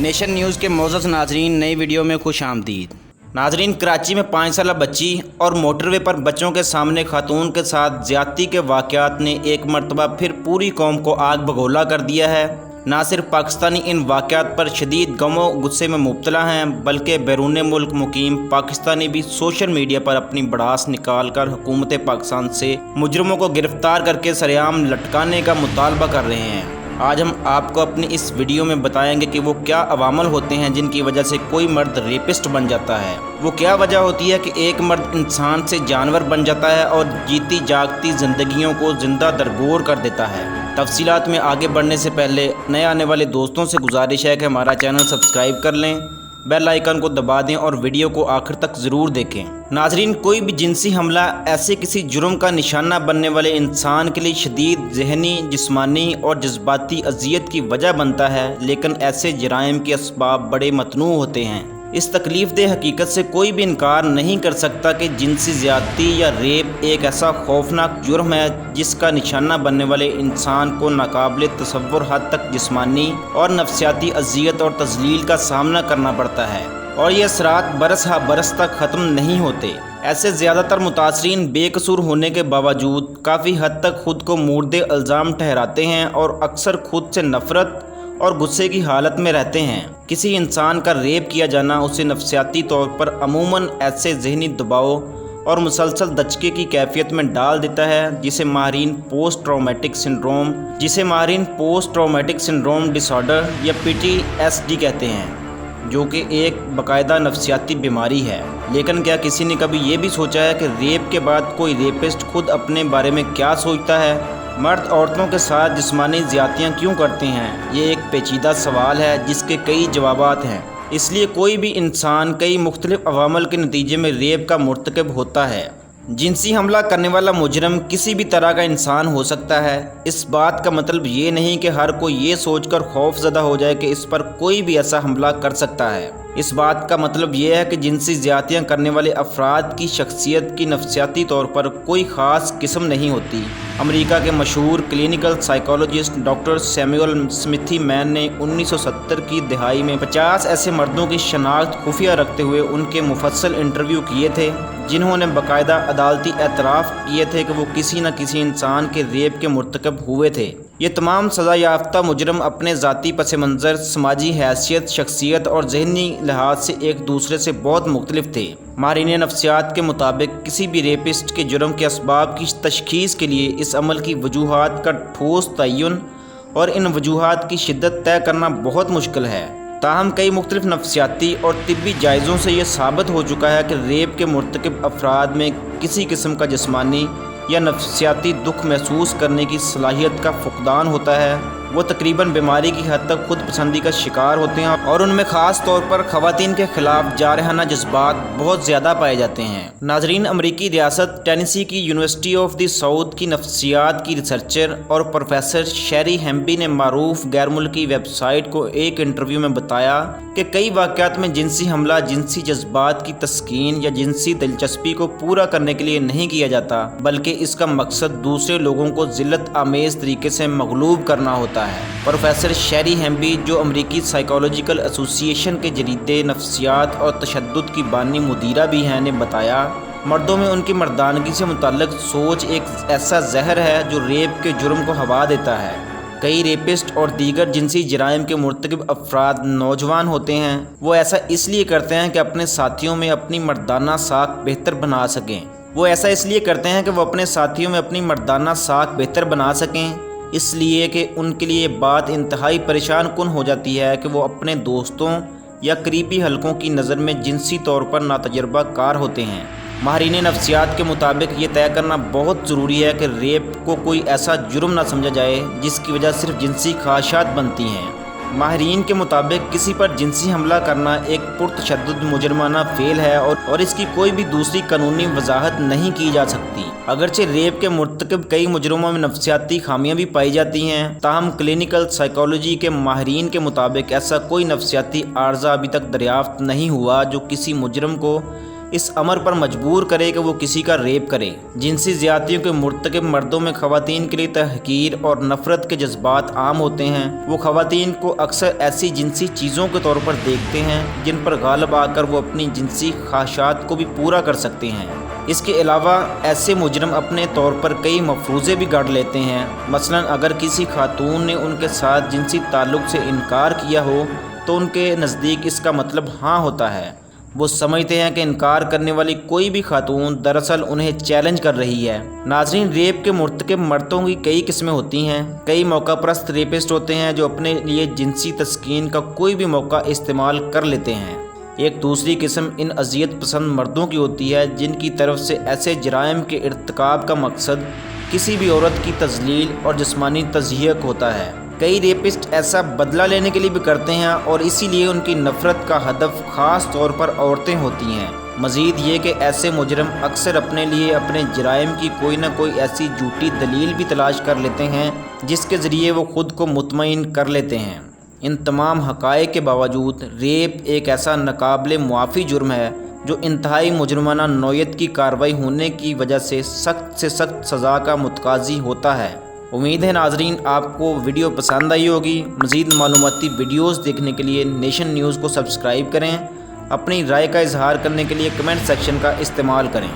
Nation news के मोअज़्ज़ज़ नाज़रीन, नई वीडियो में खुश आमदीद। नाज़रीन, कराची में 5 साला बच्ची और मोटरवे पर बच्चों के सामने खातून के साथ ज़्यादती के वाक़यात ने एक मरतबा फिर पूरी कौम को आग बगोला कर दिया है। ना सिर्फ पाकिस्तानी इन वाक़यात पर शदीद गमो गुस्से में मुब्तला हैं, बल्कि बैरून मुल्क मुकीम पाकिस्तानी भी सोशल मीडिया पर अपनी भड़ास निकाल कर हुकूमत पाकिस्तान से मुजरमों को गिरफ़्तार करके सरेआम लटकाने का मुतालबा कर रहे हैं। आज हम आपको अपनी इस वीडियो में बताएंगे कि वो क्या अवामल होते हैं जिनकी वजह से कोई मर्द रेपिस्ट बन जाता है। वो क्या वजह होती है कि एक मर्द इंसान से जानवर बन जाता है और जीती जागती ज़िंदगियों को ज़िंदा दरगोर कर देता है। तफसीलात में आगे बढ़ने से पहले नए आने वाले दोस्तों से गुजारिश है कि हमारा चैनल सब्सक्राइब कर लें, बेल आइकन को दबा दें और वीडियो को आखिर तक ज़रूर देखें। नाजरीन, कोई भी जिनसी हमला ऐसे किसी जुर्म का निशाना बनने वाले इंसान के लिए शदीद ज़हनी, जिस्मानी और जज्बाती अजियत की वजह बनता है, लेकिन ऐसे जराइम के असबाब बड़े मतनू होते हैं। इस तकलीफ़देह हकीकत से कोई भी इनकार नहीं कर सकता कि जिनसी ज़्यादती या रेप एक ऐसा खौफनाक जुर्म है जिसका निशाना बनने वाले इंसान को नाकाबिल तसव्वुर हद तक जिस्मानी और नफ्सियाती अजियत और तज़लील का सामना करना पड़ता है, और ये असरात बरस हा बरस तक ख़त्म नहीं होते। ऐसे ज़्यादातर मुतासरीन बेकसूर होने के बावजूद काफ़ी हद तक खुद को मुर्दे इल्ज़ाम ठहराते हैं और अक्सर खुद से नफ़रत और गुस्से की हालत में रहते हैं। किसी इंसान का रेप किया जाना उसे नफ्सियाती तौर पर अमूमन ऐसे ज़हनी दबाव और मुसलसल दचके की कैफियत में डाल देता है जिसे माहिरीन पोस्ट ट्रॉमेटिक सिंड्रोम डिसऑर्डर या PTSD कहते हैं, जो कि एक बाकायदा नफ्सियाती बीमारी है। लेकिन क्या किसी ने कभी ये भी सोचा है कि रेप के बाद कोई रेपिस्ट खुद अपने बारे में क्या सोचता है? मर्द औरतों के साथ जिस्मानी ज़्यादतियाँ क्यों करते हैं? ये एक पेचीदा सवाल है जिसके कई जवाबात हैं। इसलिए कोई भी इंसान कई मुख्तलिफ अवामल के नतीजे में रेप का मुर्तकब होता है। जिनसी हमला करने वाला मुजरम किसी भी तरह का इंसान हो सकता है। इस बात का मतलब ये नहीं कि हर कोई ये सोचकर खौफज़दा हो जाए कि इस पर कोई भी ऐसा हमला कर सकता है। इस बात का मतलब ये है कि जिनसी ज़्यादतियाँ करने वाले अफराद की शख्सियत की नफ्सियाती तौर पर कोई ख़ास किस्म नहीं होती। अमेरिका के मशहूर clinical psychologist doctor Samuel smithy man ने 1970 की दहाई में 50 ऐसे मर्दों की शनाख्त खुफिया रखते हुए उनके मुफस्सल इंटरव्यू किए थे, जिन्होंने बाकायदा अदालती एतराफ़ किए थे कि वो किसी न किसी इंसान के रेप के मुर्तकब हुए थे। ये तमाम सज़ा याफ्ता मुजरम अपने ज़ाती पस मंज़र, समाजी हैसियत, शख्सियत और ज़हनी लिहाज से एक दूसरे से बहुत मुख्तलिफ थे। माहिरीन नफ्सियात के मुताबिक किसी भी रेपिस्ट के जुर्म के असबाब की तशख़ीस के लिए इस अमल की वजूहात का ठोस तयन और इन वजूहात की शिद्दत तय करना बहुत मुश्किल है। ताहम कई मुख्तलिफ नफ्सियाती और तिब्बी जायज़ों से यह साबित हो चुका है कि रेप के मुर्तकब अफराद में किसी किस्म का जिस्मानी या नफ्सियाती दुख महसूस करने की सलाहियत का फुकदान होता है। वो तकरीबन बीमारी की हद तक खुद पसंदी का शिकार होते हैं और उनमें ख़ास तौर पर ख़वातीन के ख़िलाफ़ जारहाना जज्बात बहुत ज़्यादा पाए जाते हैं। नाजरीन, अमरीकी रियासत टेनेसी की यूनिवर्सिटी ऑफ द साउथ की नफ्सियात की रिसर्चर और प्रोफेसर शेरी हेम्बी ने मारूफ गैर मुल्की वेबसाइट को एक इंटरव्यू में बताया कि कई वाक़यात में जिनसी हमला जिनसी जज्बात की तस्कीन या जिनसी दिलचस्पी को पूरा करने के लिए नहीं किया जाता, बल्कि इसका मकसद दूसरे लोगों को ज़िल्लत आमेज़ तरीके से मगलूब करना होता है। प्रोफेसर शेरी हेम्बी, जो अमरीकी साइकोलॉजिकल एसोसिएशन के जरीदे नफ्सियात और तशद्दुद की बानी मुदीरा भी हैं, ने बताया मर्दों में उनकी मर्दानगी से मुतल्लिक सोच एक ऐसा जहर है जो रेप के जुर्म को हवा देता है। कई रेपिस्ट और दीगर जिनसी जराइम के मुर्तकब अफराद नौजवान होते हैं। वो ऐसा इसलिए करते हैं कि अपने साथियों में अपनी मर्दाना साख बेहतर बना सकें इसलिए कि उनके लिए बात इंतहाई परेशान कुन हो जाती है कि वो अपने दोस्तों या करीबी हलकों की नज़र में जिनसी तौर पर नातजर्बा कार होते हैं। माहिरीन नफ्सियात के मुताबिक ये तय करना बहुत ज़रूरी है कि रेप को कोई ऐसा जुर्म ना समझा जाए जिसकी वजह सिर्फ जिनसी ख्वाहिशात बनती हैं। माहिरीन के मुताबिक किसी पर जिनसी हमला करना एक पुरतशद्दुद मुजरमाना फ़ेल है और इसकी कोई भी दूसरी कानूनी वजाहत नहीं की जा सकती। अगरचे रेप के मुर्तकब कई मुजरमों में नफ्सियाती खामियां भी पाई जाती हैं, ताहम क्लिनिकल साइकोलॉजी के माहिरीन के मुताबिक ऐसा कोई नफ्सियाती आर्जा अभी तक दरियाफ्त नहीं हुआ जो किसी मुजरम को इस अमर पर मजबूर करे कि वो किसी का रेप करे। जिनसी ज़्यादतियों के मुर्तकब मर्दों में ख़वातीन के लिए तहकीर और नफ़रत के जज्बात आम होते हैं। वो ख़वातीन को अक्सर ऐसी जिनसी चीज़ों के तौर पर देखते हैं जिन पर गालिब आकर वो अपनी जिनसी ख्वाहिशात को भी पूरा कर सकते हैं। इसके अलावा ऐसे मुजरम अपने तौर पर कई मफरूज़े भी गढ़ लेते हैं। मसलन अगर किसी खातून ने उनके साथ जिनसी ताल्लुक़ से इनकार किया हो तो उनके नज़दीक इसका मतलब हाँ होता है। वो समझते हैं कि इनकार करने वाली कोई भी खातून दरअसल उन्हें चैलेंज कर रही है। नाज़रीन, रेप के मुर्तकब मर्दों की कई किस्में होती हैं। कई मौका परस्त रेपिस्ट होते हैं जो अपने लिए जिनसी तस्कीन का कोई भी मौका इस्तेमाल कर लेते हैं। एक दूसरी किस्म इन अजियत पसंद मर्दों की होती है जिनकी तरफ से ऐसे जराइम के इर्तिकाब का मकसद किसी भी औरत की तज़लील और जिस्मानी तज़यीक़ होता है। कई रेपिस्ट ऐसा बदला लेने के लिए भी करते हैं और इसीलिए उनकी नफ़रत का हदफ ख़ास तौर पर औरतें होती हैं। मज़ीद ये कि ऐसे मुजरम अक्सर अपने लिए अपने जराइम की कोई ना कोई ऐसी झूठी दलील भी तलाश कर लेते हैं जिसके ज़रिए वो ख़ुद को मुतमईन कर लेते हैं। इन तमाम हक़ाइक़ के बावजूद रेप एक ऐसा नाकाबिले मुआफ़ी जुर्म है जो इंतहाई मुजरमाना नौयत की कार्रवाई होने की वजह से सख्त सज़ा का मुतकाज़ी होता है। उम्मीद है नाज़रीन आपको वीडियो पसंद आई होगी। मज़ीद मालूमाती वीडियोज़ देखने के लिए नेशन न्यूज़ को सब्सक्राइब करें। अपनी राय का इजहार करने के लिए कमेंट सेक्शन का इस्तेमाल करें।